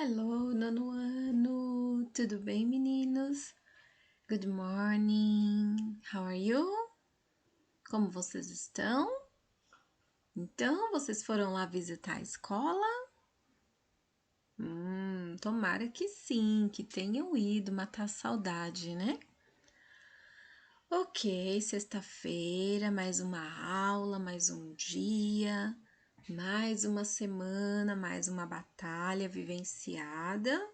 Hello, nono ano! Tudo bem, meninos? Good morning! How are you? Como vocês estão? Então, vocês foram lá visitar a escola? Tomara que sim, que tenham ido matar a saudade, né? Ok, sexta-feira, mais uma aula, mais um dia, mais uma semana, mais uma batalha vivenciada.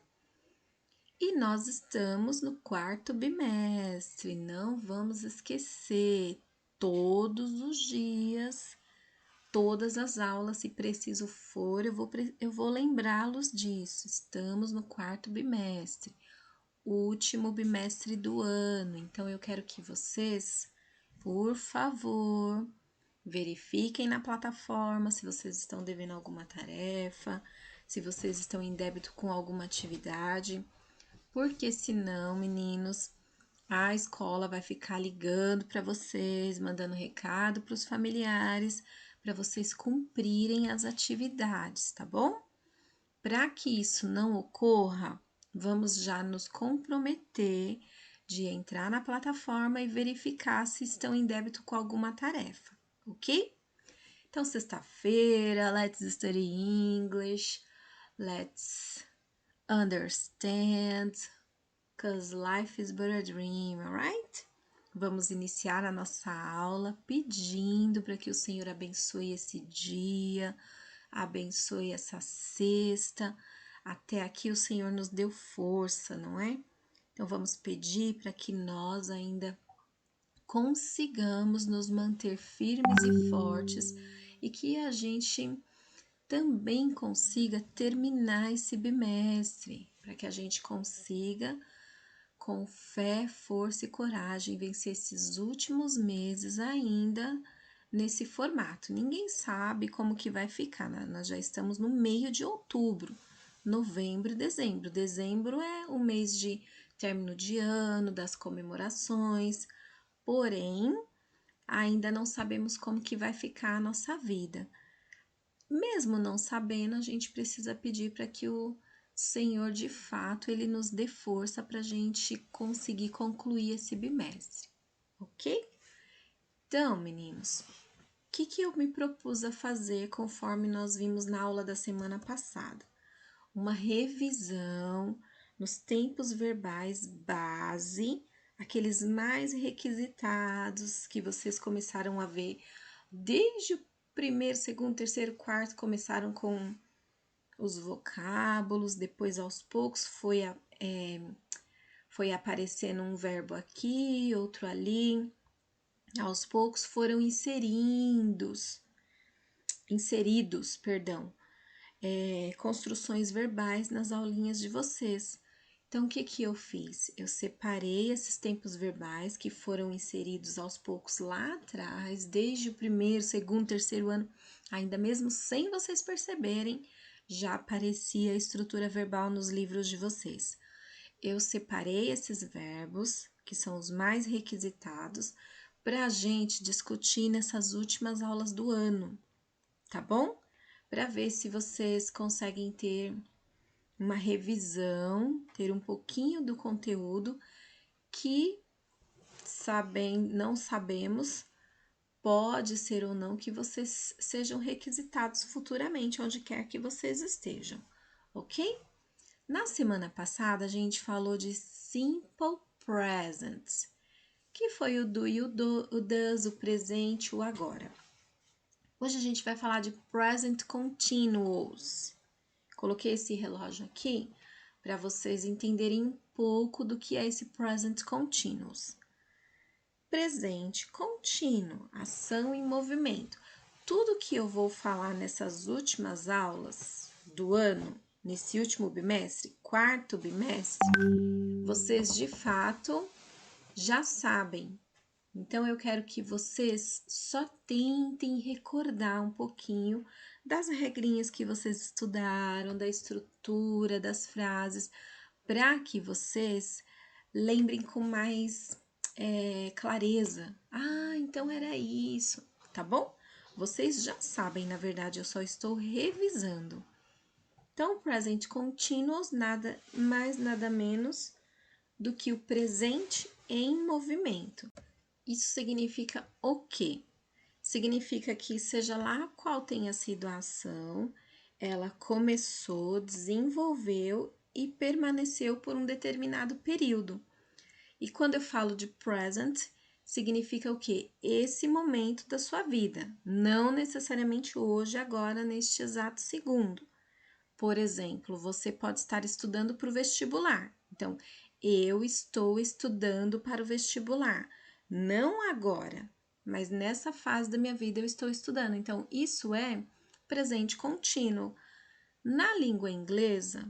E nós estamos no quarto bimestre, não vamos esquecer, todos os dias, todas as aulas, se preciso for, eu vou lembrá-los disso. Estamos no quarto bimestre, último bimestre do ano, então eu quero que vocês, por favor, verifiquem na plataforma se vocês estão devendo alguma tarefa, se vocês estão em débito com alguma atividade. Porque senão, meninos, a escola vai ficar ligando para vocês, mandando recado para os familiares, para vocês cumprirem as atividades, tá bom? Para que isso não ocorra, vamos já nos comprometer de entrar na plataforma e verificar se estão em débito com alguma tarefa, ok? Então, sexta-feira, let's study English, let's understand, cause life is but a dream, alright? Vamos iniciar a nossa aula pedindo para que o Senhor abençoe esse dia, abençoe essa sexta. Até aqui o Senhor nos deu força, não é? Então vamos pedir para que nós ainda consigamos nos manter firmes e fortes e que a gente também consiga terminar esse bimestre, para que a gente consiga, com fé, força e coragem, vencer esses últimos meses ainda nesse formato. Ninguém sabe como que vai ficar, né? Nós já estamos no meio de outubro, novembro e dezembro. Dezembro é o mês de término de ano, das comemorações, porém, ainda não sabemos como que vai ficar a nossa vida. Mesmo não sabendo, a gente precisa pedir para que o Senhor, de fato, ele nos dê força para a gente conseguir concluir esse bimestre, ok? Então, meninos, o que eu me propus a fazer conforme nós vimos na aula da semana passada? Uma revisão nos tempos verbais base, aqueles mais requisitados que vocês começaram a ver desde o primeiro, segundo, terceiro, quarto, começaram com os vocábulos, depois aos poucos foi aparecendo um verbo aqui, outro ali, aos poucos foram inseridos, construções verbais nas aulinhas de vocês. Então, o que eu fiz? Eu separei esses tempos verbais que foram inseridos aos poucos lá atrás, desde o primeiro, segundo, terceiro ano, ainda mesmo sem vocês perceberem, já aparecia a estrutura verbal nos livros de vocês. Eu separei esses verbos, que são os mais requisitados, para a gente discutir nessas últimas aulas do ano, tá bom? Para ver se vocês conseguem ter uma revisão, ter um pouquinho do conteúdo que não sabemos, pode ser ou não que vocês sejam requisitados futuramente, onde quer que vocês estejam, ok? Na semana passada, a gente falou de simple present, que foi o do e o does, o presente, o agora. Hoje a gente vai falar de present continuous. Coloquei esse relógio aqui para vocês entenderem um pouco do que é esse present continuous. Presente contínuo, ação em movimento. Tudo que eu vou falar nessas últimas aulas do ano, nesse último bimestre, quarto bimestre, vocês de fato já sabem. Então, eu quero que vocês só tentem recordar um pouquinho das regrinhas que vocês estudaram, da estrutura das frases, para que vocês lembrem com mais clareza. Ah, então era isso, tá bom? Vocês já sabem, na verdade, eu só estou revisando. Então, o present continuous nada mais, nada menos do que o presente em movimento. Isso significa o quê? Significa que, seja lá qual tenha sido a ação, ela começou, desenvolveu e permaneceu por um determinado período. E quando eu falo de present, significa o quê? Esse momento da sua vida, não necessariamente hoje, agora, neste exato segundo. Por exemplo, você pode estar estudando para o vestibular. Então, eu estou estudando para o vestibular. Não agora, mas nessa fase da minha vida eu estou estudando. Então, isso é presente contínuo. Na língua inglesa,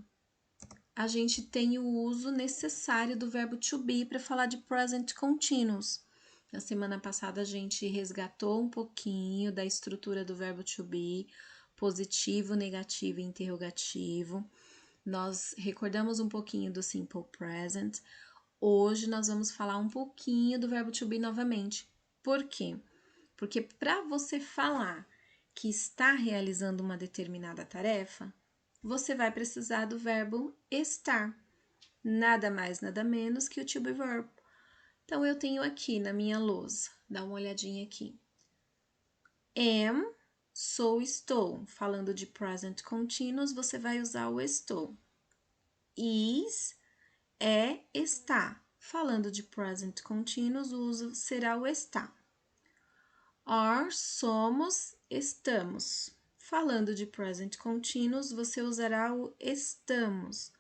a gente tem o uso necessário do verbo to be para falar de present continuous. Na semana passada a gente resgatou um pouquinho da estrutura do verbo to be, positivo, negativo e interrogativo. Nós recordamos um pouquinho do simple present. Hoje nós vamos falar um pouquinho do verbo to be novamente. Por quê? Porque para você falar que está realizando uma determinada tarefa, você vai precisar do verbo estar. Nada mais, nada menos que o to be verb. Então, eu tenho aqui na minha lousa, dá uma olhadinha aqui. Am, sou, estou. Falando de present continuous, você vai usar o estou. Is, é, está. Falando de present continuous, o uso será o está. Are, somos, estamos. Falando de present continuous, você usará o estamos.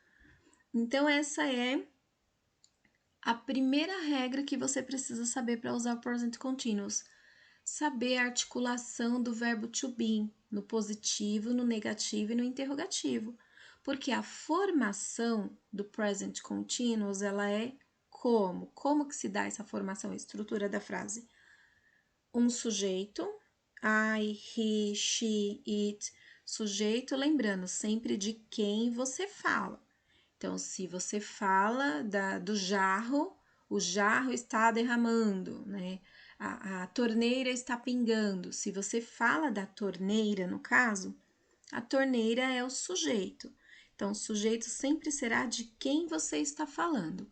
Então, essa é a primeira regra que você precisa saber para usar o present continuous. Saber a articulação do verbo to be, no positivo, no negativo e no interrogativo. Porque a formação do present continuous, ela é como? Como que se dá essa formação, a estrutura da frase? Um sujeito, I, he, she, it, sujeito, lembrando sempre de quem você fala. Então, se você fala do jarro, o jarro está derramando, né? A torneira está pingando. Se você fala da torneira, no caso, a torneira é o sujeito. Então, o sujeito sempre será de quem você está falando.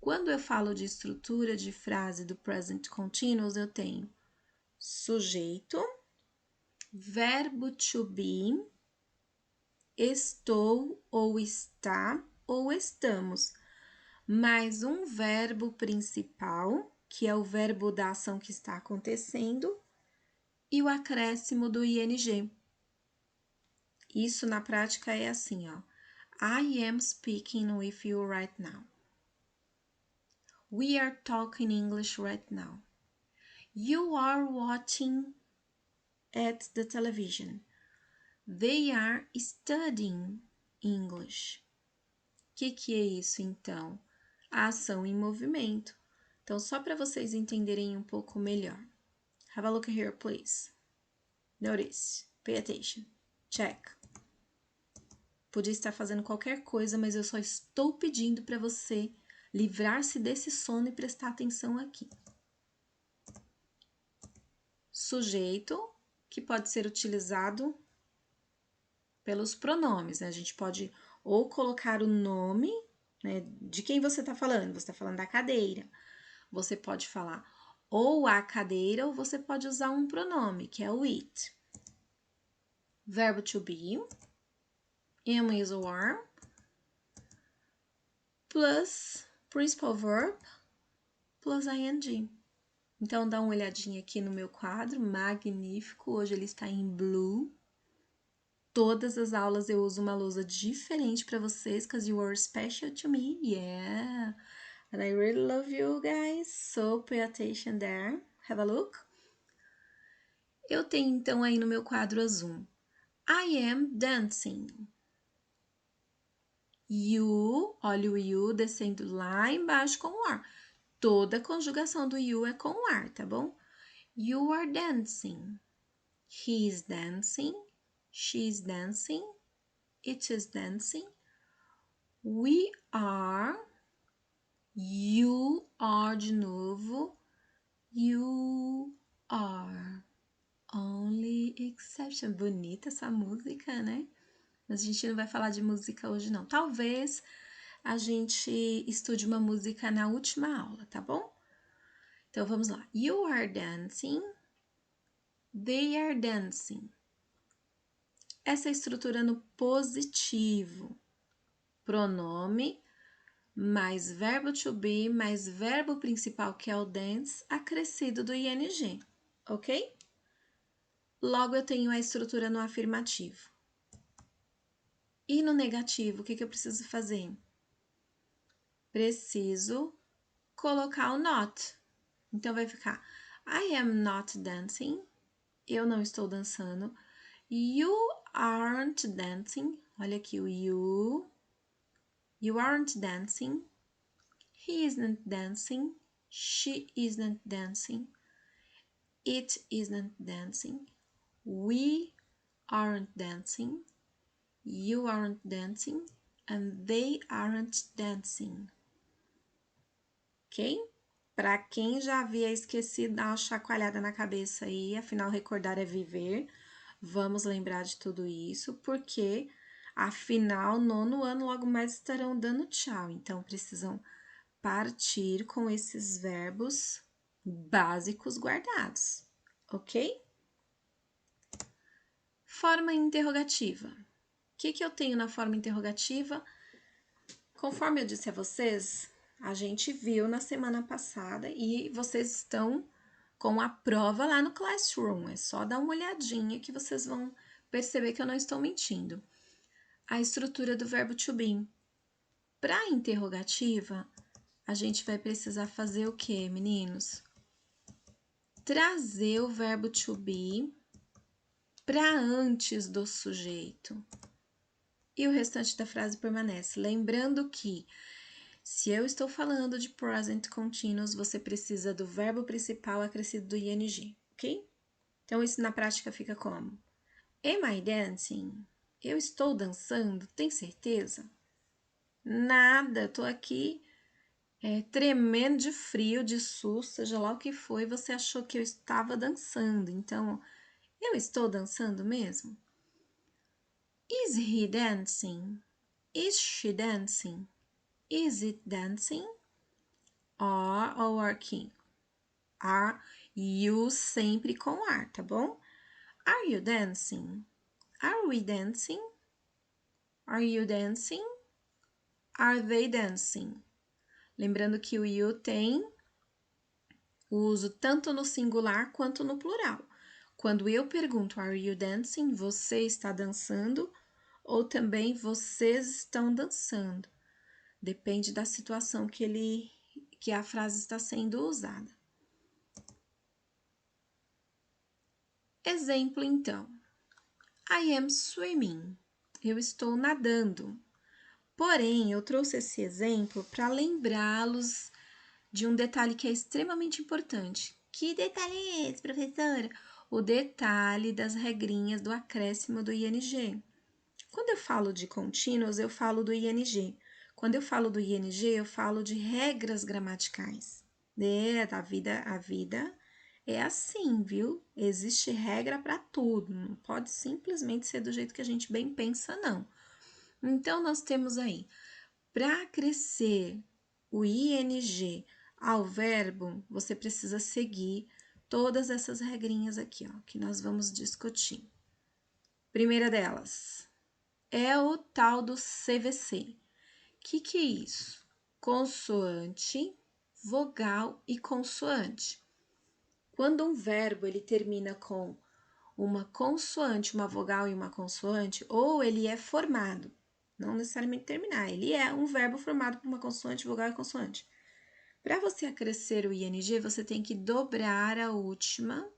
Quando eu falo de estrutura de frase do present continuous, eu tenho sujeito, verbo to be, estou ou está ou estamos, mais um verbo principal, que é o verbo da ação que está acontecendo, e o acréscimo do ing. Isso na prática é assim, ó. I am speaking with you right now. We are talking English right now. You are watching at the television. They are studying English. O que é isso, então? A ação em movimento. Então, só para vocês entenderem um pouco melhor. Have a look here, please. Notice. Pay attention. Check. Podia estar fazendo qualquer coisa, mas eu só estou pedindo para você livrar-se desse sono e prestar atenção aqui. Sujeito, que pode ser utilizado pelos pronomes, né? A gente pode ou colocar o nome, né, de quem você está falando. Você está falando da cadeira. Você pode falar ou a cadeira, ou você pode usar um pronome, que é o it. Verbo to be, am, is, or are, plus principal verb, plus ing. Então, dá uma olhadinha aqui no meu quadro, magnífico. Hoje ele está em blue. Todas as aulas eu uso uma lousa diferente para vocês, because you are special to me, yeah. And I really love you guys, so pay attention there. Have a look. Eu tenho então aí no meu quadro azul. I am dancing. You, olha o you descendo lá embaixo com o ar. Toda a conjugação do you é com o ar, tá bom? You are dancing. He is dancing. She is dancing. It is dancing. We are. You are de novo. You are. Only exception. Bonita essa música, né? Mas a gente não vai falar de música hoje, não. Talvez a gente estude uma música na última aula, tá bom? Então, vamos lá. You are dancing. They are dancing. Essa estrutura no positivo. Pronome mais verbo to be mais verbo principal, que é o dance, acrescido do ing, ok? Logo, eu tenho a estrutura no afirmativo. E no negativo, o que eu preciso fazer? Preciso colocar o not. Então, vai ficar I am not dancing. Eu não estou dançando. You aren't dancing. Olha aqui o you. You aren't dancing. He isn't dancing. She isn't dancing. It isn't dancing. We aren't dancing. You aren't dancing. And they aren't dancing. Ok? Para quem já havia esquecido, dá uma chacoalhada na cabeça aí, afinal, recordar é viver. Vamos lembrar de tudo isso, porque, afinal, nono ano logo mais estarão dando tchau. Então, precisam partir com esses verbos básicos guardados, ok? Forma interrogativa. O que eu tenho na forma interrogativa? Conforme eu disse a vocês, a gente viu na semana passada e vocês estão com a prova lá no Classroom. É só dar uma olhadinha que vocês vão perceber que eu não estou mentindo. A estrutura do verbo to be. Para a interrogativa, a gente vai precisar fazer o quê, meninos? Trazer o verbo to be para antes do sujeito. E o restante da frase permanece. Lembrando que, se eu estou falando de present continuous, você precisa do verbo principal acrescido do ing, ok? Então, isso na prática fica como? Am I dancing? Eu estou dançando? Tem certeza? Nada, tô aqui tremendo de frio, de susto, seja lá o que foi, você achou que eu estava dançando. Então, eu estou dançando mesmo? Is he dancing? Is she dancing? Is it dancing? Are ou working? Are you sempre com are, tá bom? Are you dancing? Are we dancing? Are you dancing? Are they dancing? Lembrando que o you tem o uso tanto no singular quanto no plural. Quando eu pergunto Are you dancing? Você está dançando? Ou também vocês estão dançando. Depende da situação que a frase está sendo usada. Exemplo, então. I am swimming. Eu estou nadando. Porém, eu trouxe esse exemplo para lembrá-los de um detalhe que é extremamente importante. Que detalhe é esse, professora? O detalhe das regrinhas do acréscimo do ing. Quando eu falo de contínuos, eu falo do ing. Quando eu falo do ing, eu falo de regras gramaticais. A vida é assim, viu? Existe regra para tudo, não pode simplesmente ser do jeito que a gente bem pensa, não. Então, nós temos aí, para acrescer o ing ao verbo, você precisa seguir todas essas regrinhas aqui, ó, que nós vamos discutir. Primeira delas é o tal do CVC. Que é isso? Consoante, vogal e consoante. Quando um verbo ele termina com uma consoante, uma vogal e uma consoante, ou ele é formado, não necessariamente terminar, ele é um verbo formado por uma consoante, vogal e consoante. Para você acrescer o ing, você tem que dobrar a última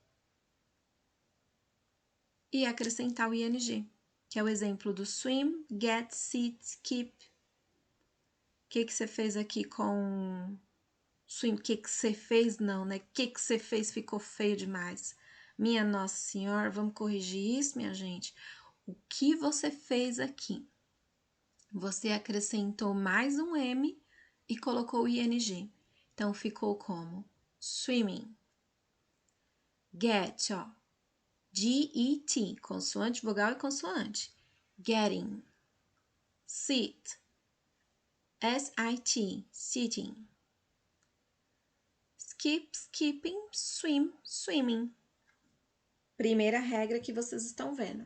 e acrescentar o ing, que é o exemplo do swim, get, sit, keep. O que você fez aqui com swim? O que você fez? Não, né? O que você fez ficou feio demais. Minha Nossa Senhora, vamos corrigir isso, minha gente? O que você fez aqui? Você acrescentou mais um M e colocou o ing. Então, ficou como? Swimming. Get, ó. G-E-T, consoante, vogal e consoante. getting. Sit, S-I-T, sitting. Skip, skipping, swim, swimming. Primeira regra que vocês estão vendo.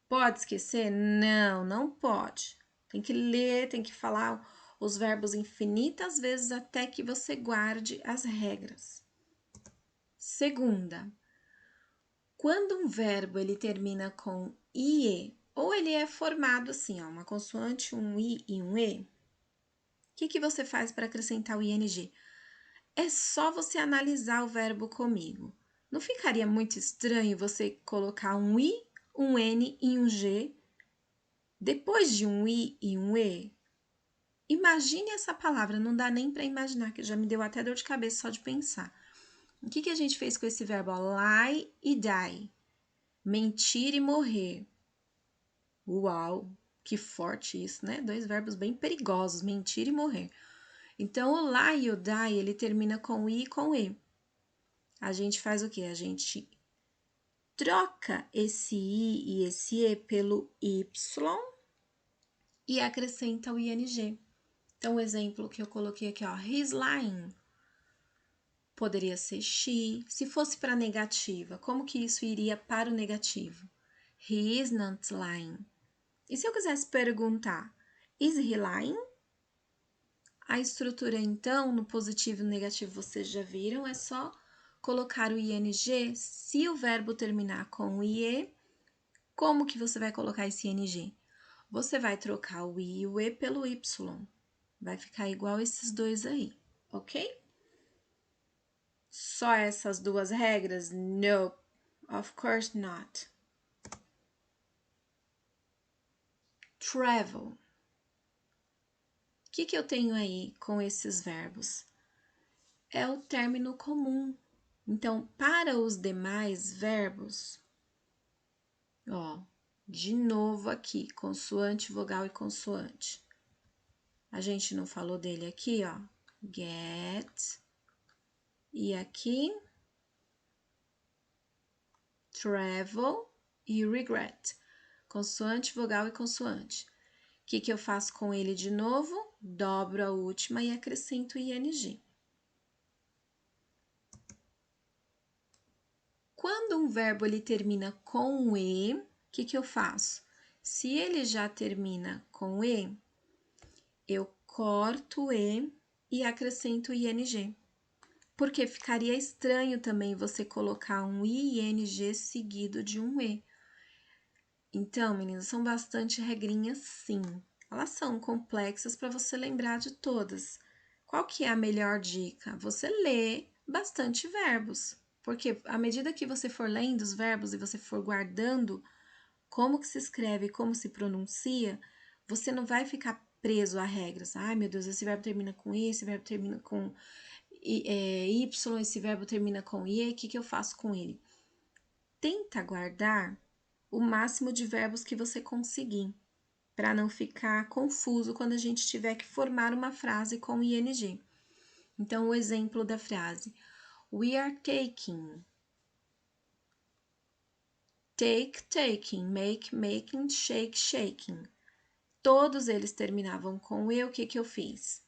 Pode esquecer? Não, não pode. Tem que ler, tem que falar os verbos infinitas vezes até que você guarde as regras. Segunda, quando um verbo ele termina com IE, ou ele é formado assim, ó, uma consoante, um I e um E, o que você faz para acrescentar o ING? É só você analisar o verbo comigo. Não ficaria muito estranho você colocar um I, um N e um G depois de um I e um E? Imagine essa palavra, não dá nem para imaginar, que já me deu até dor de cabeça só de pensar. O que a gente fez com esse verbo? Lie e die. Mentir e morrer. Uau, que forte isso, né? Dois verbos bem perigosos, mentir e morrer. Então, o lie e o die, ele termina com I e com E. A gente faz o quê? A gente troca esse I e esse E pelo Y e acrescenta o ING. Então, o exemplo que eu coloquei aqui, ó, he's lying. Poderia ser she. Se fosse para negativa, como que isso iria para o negativo? He is not lying. E se eu quisesse perguntar, is he lying? A estrutura, então, no positivo e no negativo, vocês já viram, é só colocar o ING. Se o verbo terminar com IE, como que você vai colocar esse ING? Você vai trocar o I e o E pelo Y. Vai ficar igual esses dois aí, ok? Só essas duas regras? Nope, of course not. Travel. O que eu tenho aí com esses verbos? É o término comum. Então, para os demais verbos, ó, de novo aqui, consoante, vogal e consoante. A gente não falou dele aqui, ó, get, e aqui, travel e regret. Consoante, vogal e consoante. O que eu faço com ele de novo? Dobro a última e acrescento ing. Quando um verbo ele termina com e, o que eu faço? Se ele já termina com e, eu corto o e acrescento ing. Porque ficaria estranho também você colocar um ing seguido de um e. Então, meninas, são bastante regrinhas, sim. Elas são complexas para você lembrar de todas. Qual que é a melhor dica? Você lê bastante verbos. Porque à medida que você for lendo os verbos e você for guardando como que se escreve, como se pronuncia, você não vai ficar preso a regras. Ai, meu Deus, esse verbo termina com I, esse verbo termina com Y, esse verbo termina com IE, o que eu faço com ele? Tenta guardar o máximo de verbos que você conseguir, para não ficar confuso quando a gente tiver que formar uma frase com ing. Então, o exemplo da frase: We are taking. Take, taking, make, making, shake, shaking. Todos eles terminavam com e, o que eu fiz?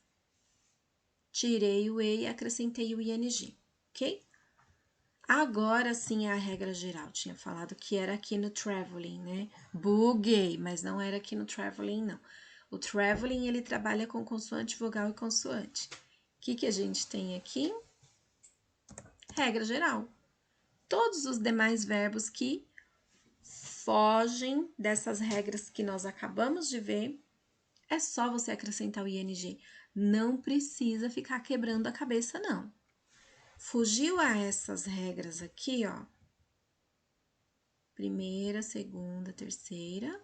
Tirei o e e acrescentei o ing, ok? Agora sim é a regra geral. Tinha falado que era aqui no traveling, né? Buguei, mas não era aqui no traveling, não. O traveling, ele trabalha com consoante, vogal e consoante. O que a gente tem aqui? Regra geral. Todos os demais verbos que fogem dessas regras que nós acabamos de ver, é só você acrescentar o ing. Não precisa ficar quebrando a cabeça, não. Fugiu a essas regras aqui, ó. Primeira, segunda, terceira.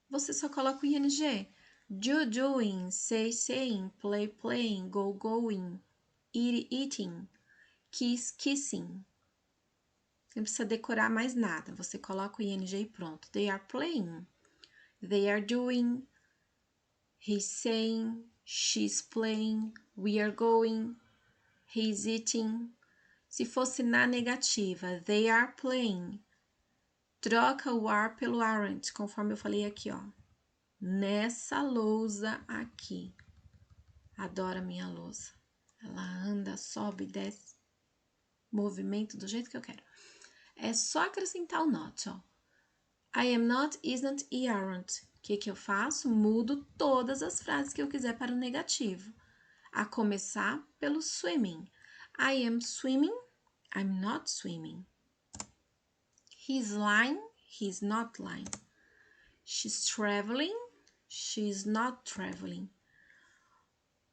Você só coloca o ing. Do, doing, say, saying, play, playing, go, going, eat, eating, kiss, kissing. Não precisa decorar mais nada. Você coloca o ing e pronto. They are playing. They are doing. He's saying. She's playing. We are going. He's eating. Se fosse na negativa, they are playing. Troca o are pelo aren't, conforme eu falei aqui, ó. Nessa lousa aqui. Adoro a minha lousa. Ela anda, sobe, desce. Movimento do jeito que eu quero. É só acrescentar o not, ó. I am not, isn't e aren't. O que eu faço? Mudo todas as frases que eu quiser para o negativo. A começar pelo swimming. I am swimming, I'm not swimming. He's lying, he's not lying. She's traveling, she's not traveling.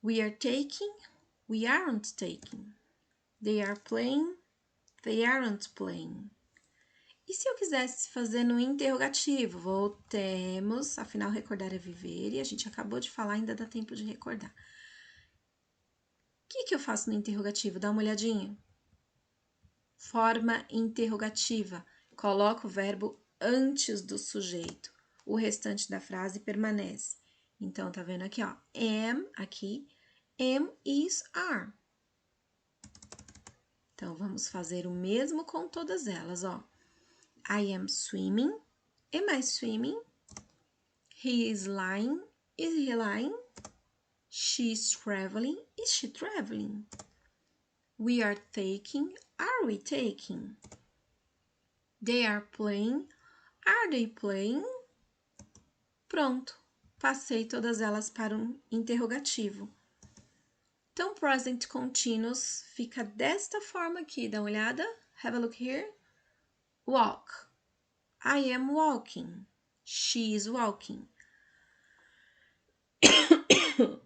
We are taking, we aren't taking. They are playing, they aren't playing. E se eu quisesse fazer no interrogativo? Voltemos, afinal, recordar é viver, e a gente acabou de falar, ainda dá tempo de recordar. O que eu faço no interrogativo? Dá uma olhadinha. Forma interrogativa. Coloco o verbo antes do sujeito. O restante da frase permanece. Então, tá vendo aqui, ó. Am, aqui. Am, is, are. Então, vamos fazer o mesmo com todas elas, ó. I am swimming. Am I swimming? He is lying. Is he lying? She is traveling. Is she traveling? We are taking. Are we taking? They are playing. Are they playing? Pronto. Passei todas elas para um interrogativo. Então, present continuous fica desta forma aqui. Dá uma olhada. Have a look here. Walk. I am walking. She is walking.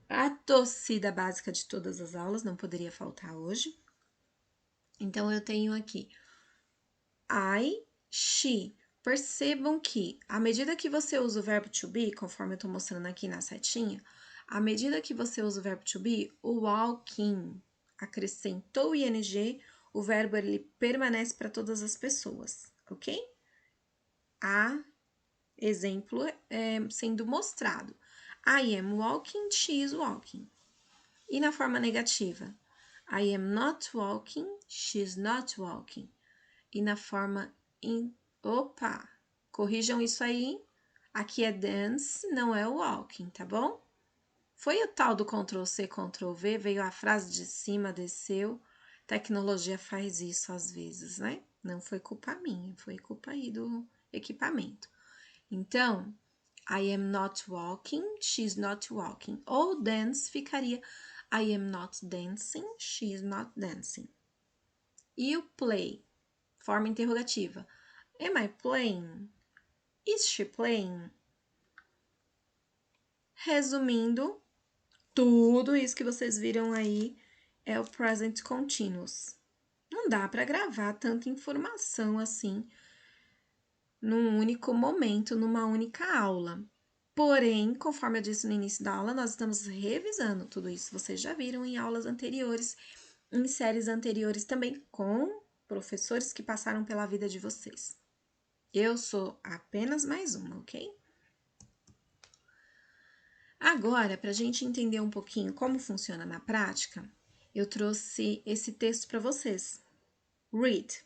A torcida básica de todas as aulas, não poderia faltar hoje. Então, eu tenho aqui I, she. Percebam que, à medida que você usa o verbo to be, conforme eu estou mostrando aqui na setinha, à medida que você usa o verbo to be, o walking acrescentou ing, o verbo ele permanece para todas as pessoas, ok? A exemplo sendo mostrado. I am walking, she is walking. E na forma negativa? I am not walking, she is not walking. E na forma opa, corrijam isso aí. Aqui é dance, não é walking, tá bom? Foi o tal do Ctrl C, Ctrl V, veio a frase de cima, desceu. Tecnologia faz isso às vezes, né? Não foi culpa minha, foi culpa aí do equipamento. Então, I am not walking, she's not walking. Ou dance ficaria I am not dancing, she is not dancing. E o play? Forma interrogativa. Am I playing? Is she playing? Resumindo, tudo isso que vocês viram aí é o present continuous. Não dá para gravar tanta informação assim num único momento, numa única aula. Porém, conforme eu disse no início da aula, nós estamos revisando tudo isso. Vocês já viram em aulas anteriores, em séries anteriores também, com professores que passaram pela vida de vocês. Eu sou apenas mais uma, ok? Agora, para a gente entender um pouquinho como funciona na prática, eu trouxe esse texto para vocês. Read.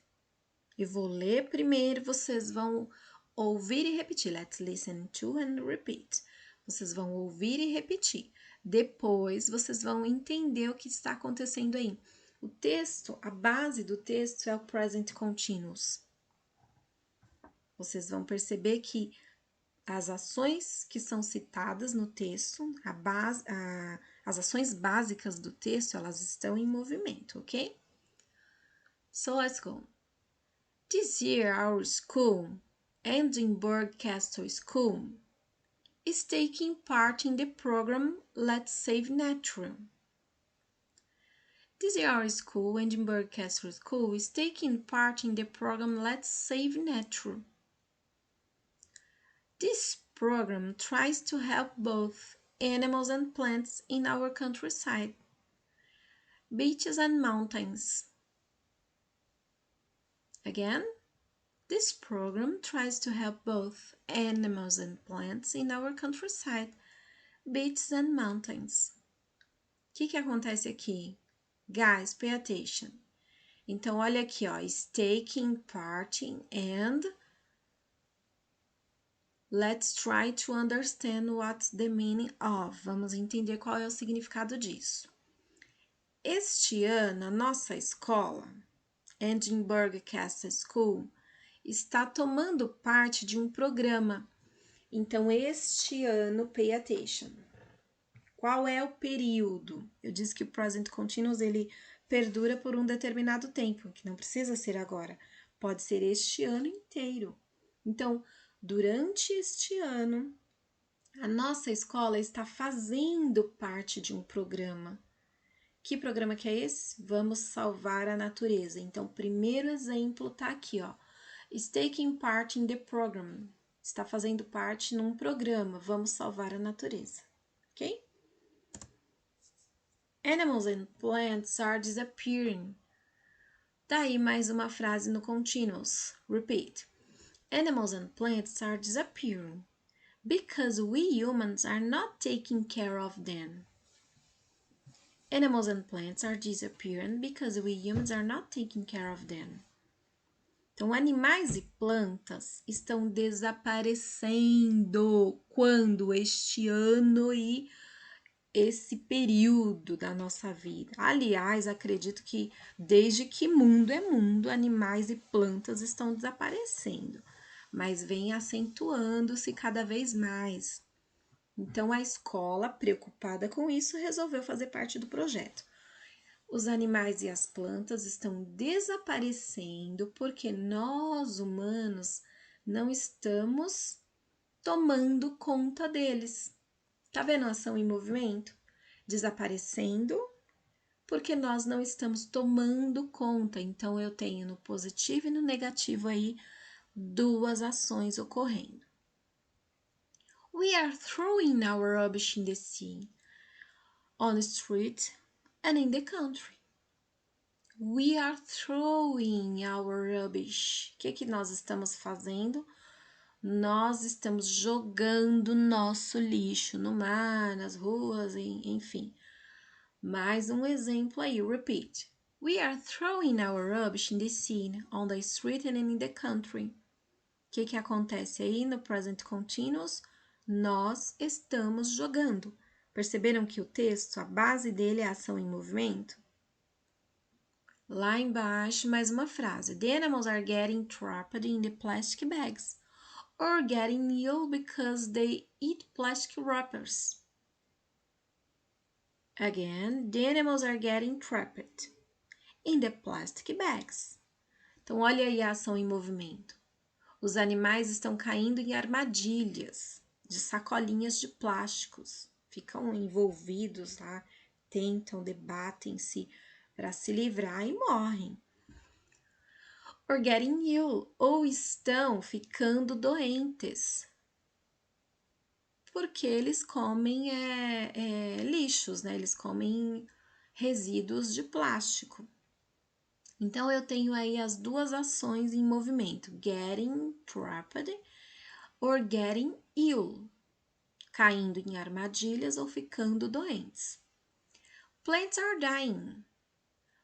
Eu vou ler primeiro, vocês vão ouvir e repetir. Let's listen to and repeat. Vocês vão ouvir e repetir. Depois, vocês vão entender o que está acontecendo aí. O texto, a base do texto é o present continuous. Vocês vão perceber que as ações que são citadas no texto, as ações básicas do texto, elas estão em movimento, ok? So let's go. This year our school, Edinburgh Castle School, is taking part in the program Let's Save Nature. This year our school, Edinburgh Castle School, is taking part in the program Let's Save Nature. This program tries to help both animals and plants in our countryside, beaches and mountains. Again, this program tries to help both animals and plants in our countryside, beaches and mountains. O que acontece aqui? Guys, pay attention. Então, olha aqui, ó, is taking part in and Let's try to understand what's the meaning of. Vamos entender qual é o significado disso. Este ano, a nossa escola, Edinburgh Castle School, está tomando parte de um programa. Então, este ano, pay attention. Qual é o período? Eu disse que o present continuous, ele perdura por um determinado tempo, que não precisa ser agora. Pode ser este ano inteiro. Então, durante este ano, a nossa escola está fazendo parte de um programa. Que programa que é esse? Vamos salvar a natureza. Então, o primeiro exemplo tá aqui, ó. Is taking part in the program. Está fazendo parte num programa. Vamos salvar a natureza. Ok? Animals and plants are disappearing. Daí mais uma frase no continuous. Repeat. Animals and plants are disappearing because we humans are not taking care of them. Animals and plants are disappearing because we humans are not taking care of them. Então, animais e plantas estão desaparecendo quando este ano e esse período da nossa vida. Aliás, acredito que desde que mundo é mundo, animais e plantas estão desaparecendo, mas vem acentuando-se cada vez mais. Então, a escola, preocupada com isso, resolveu fazer parte do projeto. Os animais e as plantas estão desaparecendo porque nós, humanos, não estamos tomando conta deles. Tá vendo a ação em movimento? Desaparecendo porque nós não estamos tomando conta. Então, eu tenho no positivo e no negativo aí duas ações ocorrendo. We are throwing our rubbish in the sea, on the street and in the country. We are throwing our rubbish. O que nós estamos fazendo? Nós estamos jogando nosso lixo no mar, nas ruas, enfim. Mais um exemplo aí, repeat. We are throwing our rubbish in the sea, on the street and in the country. O que acontece aí no present continuous? Nós estamos jogando. Perceberam que o texto, a base dele é a ação em movimento? Lá embaixo, mais uma frase. The animals are getting trapped in the plastic bags or getting ill because they eat plastic wrappers. Again, the animals are getting trapped in the plastic bags. Então, olha aí a ação em movimento. Os animais estão caindo em armadilhas de sacolinhas de plásticos. Ficam envolvidos lá, tentam, debatem-se para se livrar e morrem. Or getting ill, ou estão ficando doentes. Porque eles comem lixos, né? Eles comem resíduos de plástico. Então, eu tenho aí as duas ações em movimento. Getting trapped or getting ill. Caindo em armadilhas ou ficando doentes. Plants are dying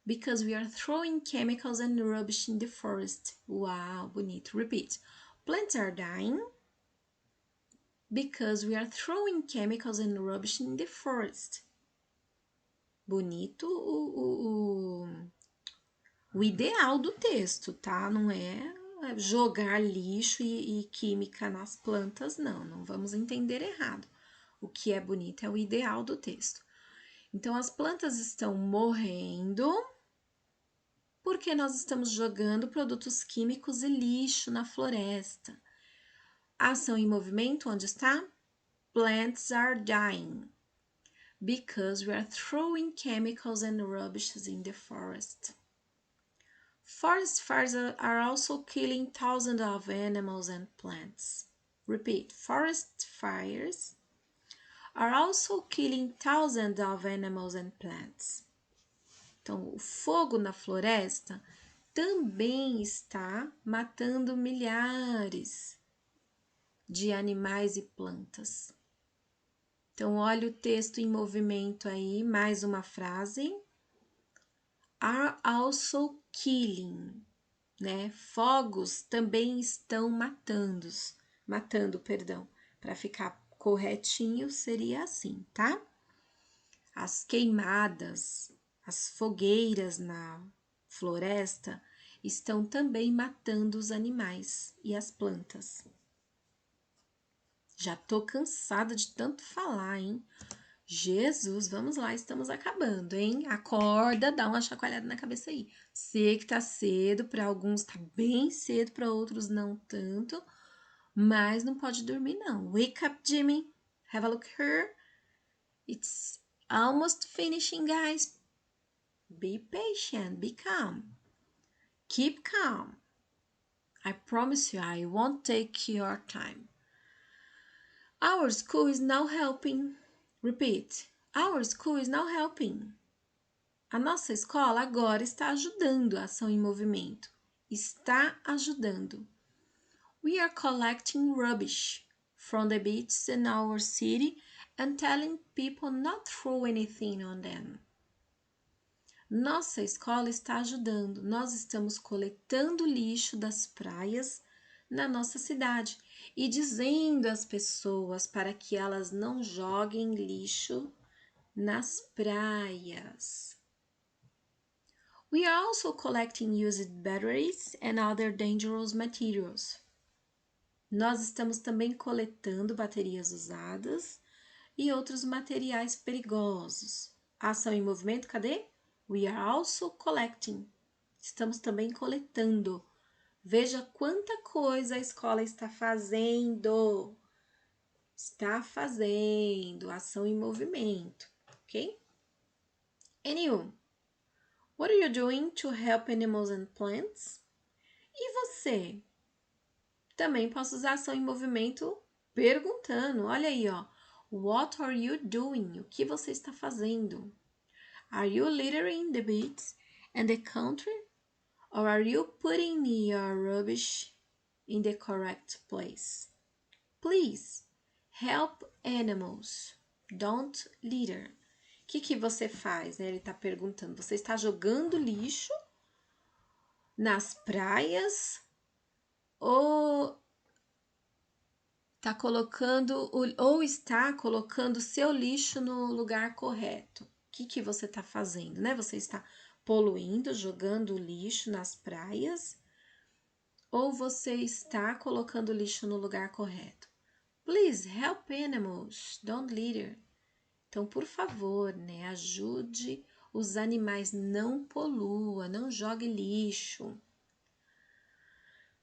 because we are throwing chemicals and rubbish in the forest. Uau, bonito. Repeat. Plants are dying because we are throwing chemicals and rubbish in the forest. Bonito o ideal do texto, tá? Não é jogar lixo e química nas plantas, não. Não vamos entender errado. O que é bonito é o ideal do texto. Então, as plantas estão morrendo porque nós estamos jogando produtos químicos e lixo na floresta. A ação em movimento, onde está? Plants are dying because we are throwing chemicals and rubbish in the forest. Forest fires are also killing thousands of animals and plants. Repeat, forest fires are also killing thousands of animals and plants. Então, o fogo na floresta também está matando milhares de animais e plantas. Então, olha o texto em movimento aí, mais uma frase. Are also killing, né? Fogos também estão matando. matando, perdão. Para ficar corretinho, seria assim, tá? As queimadas, as fogueiras na floresta estão também matando os animais e as plantas. Já tô cansada de tanto falar, hein? Jesus, vamos lá, estamos acabando, hein? Acorda, dá uma chacoalhada na cabeça aí. Sei que tá cedo, para alguns tá bem cedo, para outros não tanto, mas não pode dormir não. Wake up, Jimmy. Have a look here. It's almost finishing, guys. Be patient, be calm. Keep calm. I promise you I won't take your time. Our school is now helping. Repeat. Our school is now helping. A nossa escola agora está ajudando a ação em movimento. Está ajudando. We are collecting rubbish from the beaches in our city and telling people not throw anything on them. Nossa escola está ajudando. Nós estamos coletando lixo das praias na nossa cidade e dizendo às pessoas para que elas não joguem lixo nas praias. We are also collecting used batteries and other dangerous materials. Nós estamos também coletando baterias usadas e outros materiais perigosos. Ação em movimento, cadê? We are also collecting. Estamos também coletando. Veja quanta coisa a escola está fazendo. Está fazendo ação em movimento, ok? Anywho, what are you doing to help animals and plants? E você? Também posso usar ação em movimento perguntando. Olha aí, ó. What are you doing? O que você está fazendo? Are you littering the beach and the country? Or are you putting your rubbish in the correct place? Please, help animals. Don't litter. O que você faz? Né? Ele está perguntando. Você está jogando lixo nas praias ou está colocando seu lixo no lugar correto? O que você está fazendo, né? Você está poluindo, jogando lixo nas praias, ou você está colocando lixo no lugar correto? Please help animals, don't litter. Então, por favor, né, ajude os animais, não polua, não jogue lixo.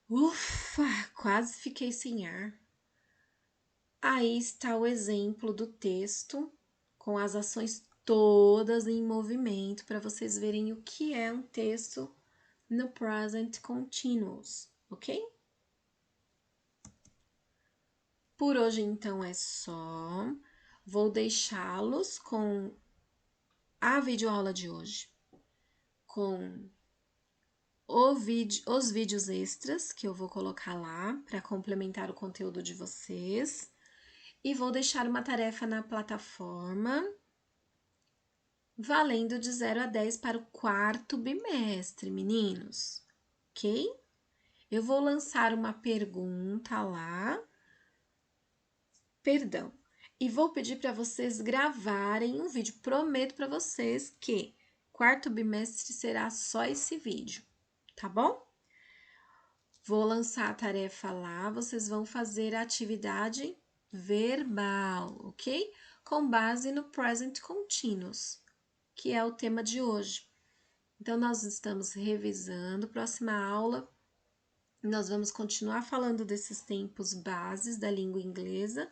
Ufa, quase fiquei sem ar. Aí está o exemplo do texto com as ações todas em movimento para vocês verem o que é um texto no present continuous, ok? Por hoje, então, é só. Vou deixá-los com a videoaula de hoje, com os vídeos extras que eu vou colocar lá para complementar o conteúdo de vocês. E vou deixar uma tarefa na plataforma valendo de 0 a 10 para o quarto bimestre, meninos, ok? Eu vou lançar uma pergunta lá, e vou pedir para vocês gravarem um vídeo. Prometo para vocês que quarto bimestre será só esse vídeo, tá bom? Vou lançar a tarefa lá, vocês vão fazer a atividade verbal, ok? Com base no present continuous, que é o tema de hoje. Então, nós estamos revisando. Próxima aula, nós vamos continuar falando desses tempos bases da língua inglesa,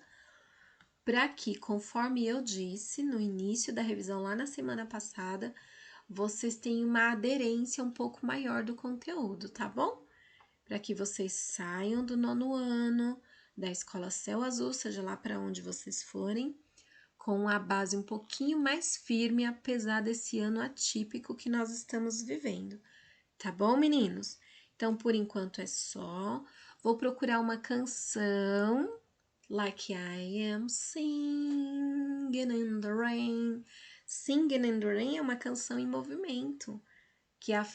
para que, conforme eu disse no início da revisão lá na semana passada, vocês tenham uma aderência um pouco maior do conteúdo, tá bom? Para que vocês saiam do 9º ano, da Escola Céu Azul, seja lá para onde vocês forem, com a base um pouquinho mais firme, apesar desse ano atípico que nós estamos vivendo. Tá bom, meninos? Então, por enquanto é só. Vou procurar uma canção, Like I Am Singing in the Rain. Singing in the Rain é uma canção em movimento, que a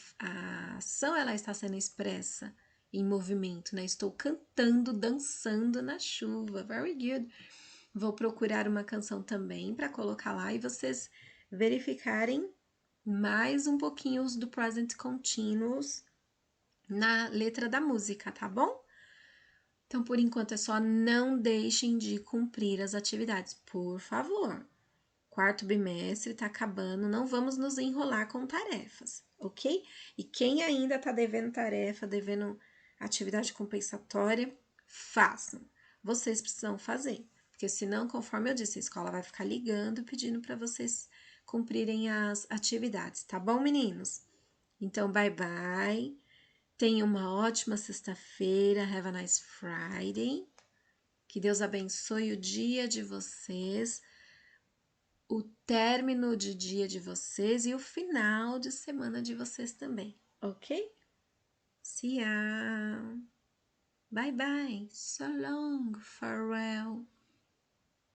ação ela está sendo expressa em movimento, né? Estou cantando, dançando na chuva. Very good. Vou procurar uma canção também para colocar lá e vocês verificarem mais um pouquinho os do present continuous na letra da música, tá bom? Então, por enquanto é só, não deixem de cumprir as atividades, por favor. Quarto bimestre tá acabando, não vamos nos enrolar com tarefas, ok? E quem ainda tá devendo tarefa, devendo atividade compensatória, façam. Vocês precisam fazer, porque senão, conforme eu disse, a escola vai ficar ligando, pedindo para vocês cumprirem as atividades, tá bom, meninos? Então, bye bye. Tenha uma ótima sexta-feira. Have a nice Friday. Que Deus abençoe o dia de vocês, o término de dia de vocês e o final de semana de vocês também, ok? See ya. Bye bye. So long. Farewell.